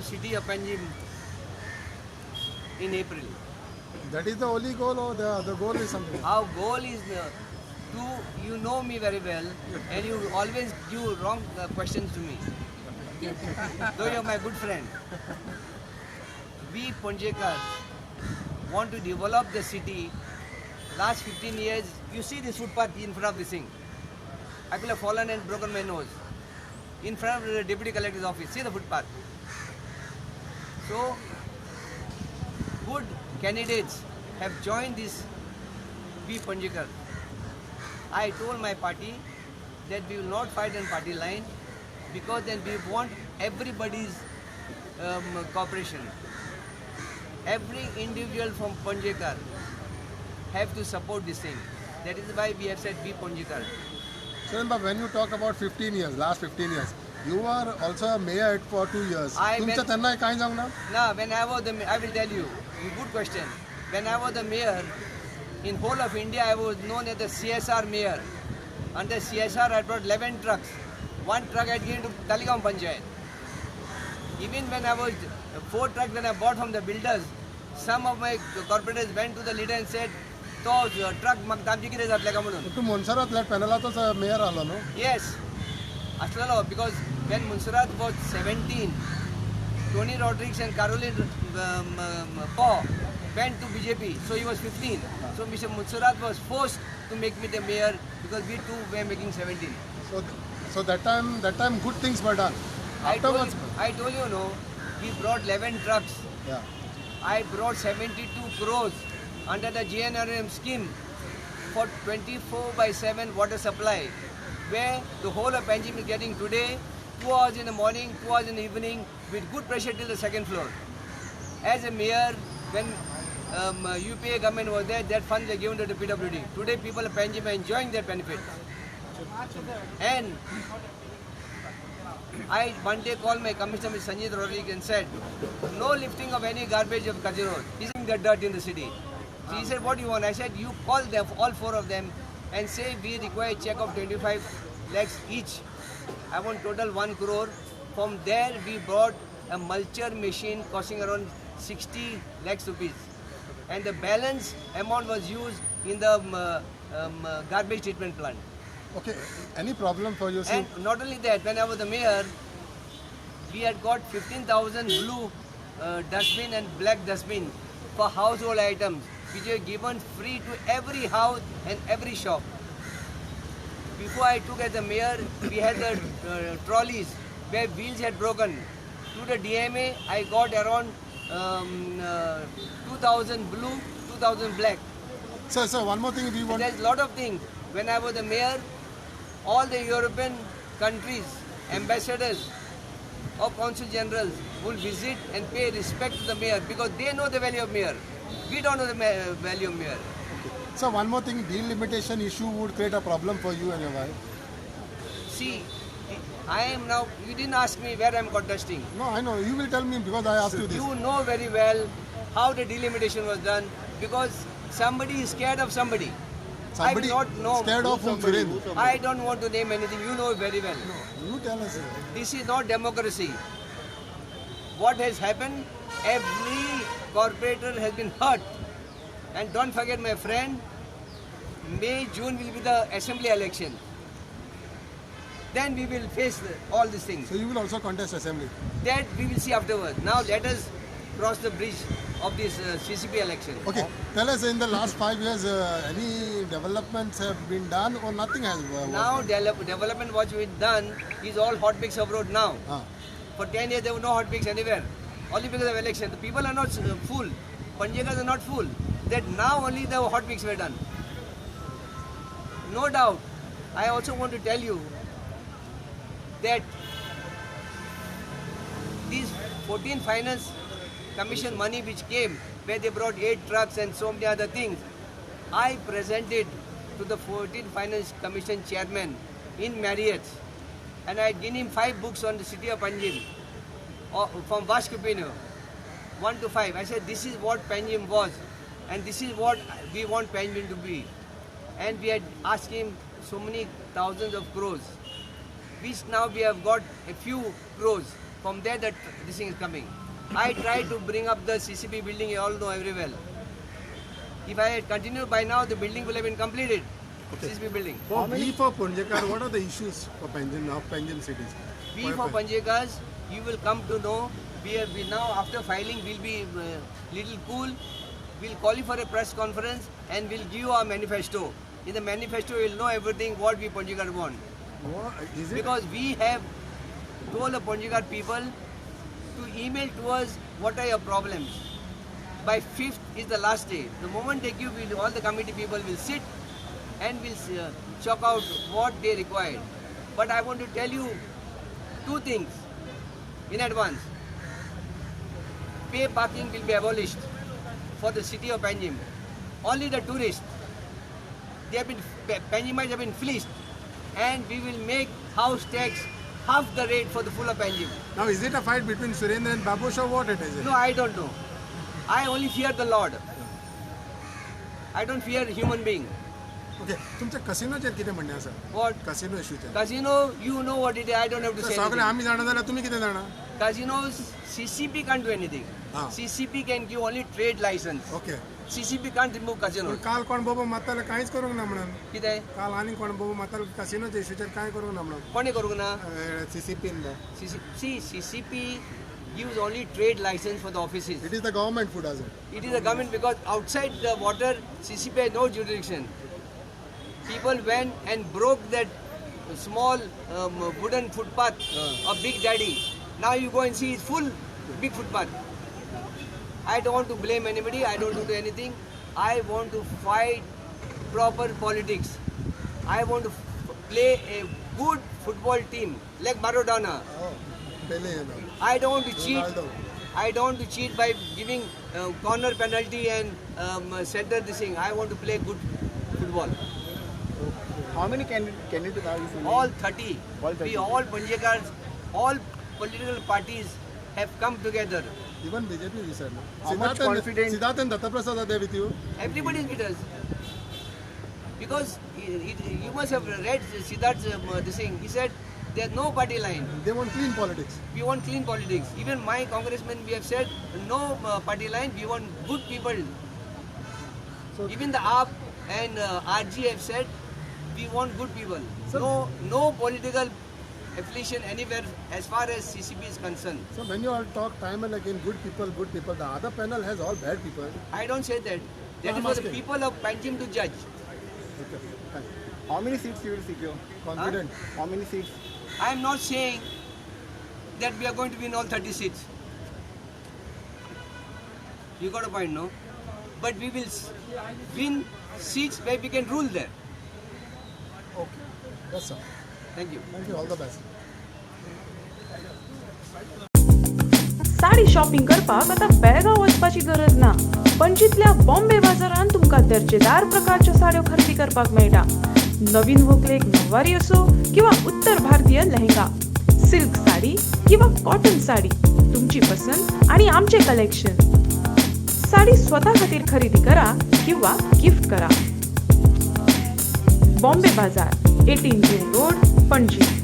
city of Panjim in April. That is the only goal, or the goal is something? Our goal is you know me very well and you always give wrong questions to me. Though you're my good friend. We Ponjekar want to develop the city. Last 15 years, you see this footpath in front of this thing. I could have fallen and broken my nose. In front of the deputy collector's office, see the footpath. So, good candidates have joined this We Ponjekar. I told my party that we will not fight on party line because then we want everybody's cooperation. Every individual from Ponjekar have to support this thing. That is why we have said We Ponjekar. So, when you talk about 15 years, last 15 years, you are also a mayor for 2 years. तुमचं त्यांना काय सांगणार? Now, when I was I will tell you, good question. When I was the mayor, in whole of India, I was known as the CSR mayor. Under CSR, I brought 11 trucks. One truck I had given to Talegaon Panchayat. Even when I was 4 trucks when I bought from the builders, some of my corporators went to the leader and said, "तो truck मग आमची किती जातले का म्हणून?" तू मुनसरातल्या पॅनलातच mayor आलो नो? Yes, असलेलो because when Munsarat was 17, Tony Rodriguez and Caroline Paul went to BJP, so he was 15. So Mr. Munsarat was forced to make me the mayor because we too were making 17. So that time good things were done. I told you, no, we brought 11 trucks. Yeah. I brought 72 crores under the GNRM scheme for 24/7 water supply, where the whole of Panjim is getting today 2 hours in the morning, 2 hours in the evening with good pressure till the second floor. As a mayor, when UPA government was there, that funds were given to the PWD. Today people of Panjim are enjoying their benefits. And I one day called my commissioner, Mr. Sanjit Rodriguez, and said, no lifting of any garbage of Kaji Road. He's in the dirt in the city. So he said, what do you want? I said, you call them, all 4 of them, and say we require a check of 25 lakhs each. I want total 1 crore. From there, we bought a mulcher machine costing around 60 lakhs rupees. And the balance amount was used in the garbage treatment plant. Okay, any problem for you? And not only that, when I was the mayor, we had got 15,000 blue dustbin and black dustbin for household items, which were given free to every house and every shop. Before I took as the mayor, we had the trolleys where wheels had broken. To the DMA, I got around 2,000 blue, 2,000 black. Sir, one more thing we want. There's a lot of things. When I was the mayor, all the European countries, ambassadors or consul generals will visit and pay respect to the mayor because they know the value of mayor. We don't know the value of mayor. So one more thing, delimitation issue would create a problem for you and your wife. See, I am now, you didn't ask me where I'm contesting. No, I know. You will tell me because I asked you this. You know very well how the delimitation was done because somebody is scared of somebody. Somebody I do not know. Scared of whom? I don't want to name anything. You know very well. No, you tell us. This is not democracy. What has happened? Every corporator has been hurt. And don't forget, my friend, May, June will be the assembly election. Then we will face all these things. So you will also contest assembly? That we will see afterwards. Now let us cross the bridge of this CCP election. Okay, tell us in the last 5 years, any developments have been done or nothing has Now development what we've done is all hot mix of road now. For 10 years there were no hot mix anywhere. Only because of election. The people are not full. Panjekars are not full. That now only the hot mix were done. No doubt. I also want to tell you that these 14 finance commission money which came, where they brought 8 trucks and so many other things, I presented to the 14 finance commission chairman in Marriott, and I had given him 5 books on the city of Panjim, from vast opinion, 1 to 5. I said this is what Panjim was, and this is what we want Panjim to be. And we had asked him so many thousands of crores, which now we have got a few crores. From there, that this thing is coming. I tried to bring up the CCP building. You all know very well. If I had continued by now, the building will have been completed. CCP building. For Ponjekar, what are the issues for Panjim cities? We for Panjekars, you will come to know. We now after filing will be little cool. We'll call you for a press conference and we'll give you our manifesto. In the manifesto, you'll know everything what we Ponjekar want. What is it? Because we have told the Ponjekar people to email to us what are your problems. By 5th is the last day. The moment they give, all the committee people will sit and will chalk out what they require. But I want to tell you two things in advance. Pay parking will be abolished for the city of Panjim. Only the tourists, Panjimites have been fleeced, and we will make house tax half the rate for the full of Panjim. Now, is it a fight between Surendra and Babush or what it is? No, I don't know. I only fear the Lord. I don't fear human being. Okay, तुमचे कसिनोचे किती म्हणणे आसा? What? Casino इश्यूचे. Casino, you know what it is. I don't have to say सगळे anything. आम्ही जाणा जाल्यार तुम्ही किती जाणा? Casinos, CCP can't do anything. CCP can give only trade license. Okay. CCP can't remove casinos. काल कोण बाबा माताला काहीच करूंक ना म्हणून. कितें? काल आणि कोण बाबा माताला कसिनोचे इश्यूचेर काय करूंक ना म्हणून. कोणी करूंक ना? CCP no. See, CCP gives only trade license for the offices. It is the government who does it. It is the government because outside the water, CCP has no jurisdiction. People went and broke that small wooden footpath of Big Daddy. Now you go and see it's full big footpath. I don't want to blame anybody. I don't do anything. I want to fight proper politics. I want to play a good football team like Maradona. Oh, Pele, you know. I don't want to cheat. Ronaldo. I don't want to cheat by giving corner penalty and center this thing. I want to play good football. How many candidates are you feeling? All 30. All 30. We all Panjekars, all political parties have come together. Even BJP we said. How much confident- Siddharth and Dattaprasad are there with you? Everybody is with us. Because you must have read Siddharth's this thing. He said there's no party line. They want clean politics. We want clean politics. Even my congressman, we have said no party line. We want good people. So- Even the AAP and RG have said we want good people. No political affiliation anywhere as far as CCP is concerned. So when you all talk time and again, good people, the other panel has all bad people. I don't say that. That I'm is for the asking. people of Panjim to judge. Okay, fine. How many seats you will secure? Confident. How many seats? I am not saying that we are going to win all 30 seats. You got a point, no? But we will win seats where we can rule there. Okay. Yes, sir. Thank you. Thank you. All the best. Sari shopping करपाक आता बेळगांव वचपाची गरज ना. पणजीतल्या बॉम्बे बाजारांत तुमकां दर्जेदार प्रकारच्या साड्यो खरेदी करपाक मेळटा. नवीन व्हंकलेक नववारी असो किंवा उत्तर भारतीय लेहंगा, सिल्क साडी किंवा कॉटन साडी, तुमची पसंत आणि आमचे कलेक्शन. साडी स्वतः खातीर खरेदी करा किंवा गिफ्ट करा. बॉम्बे बाजार, 18 जेल रोड, पणजी.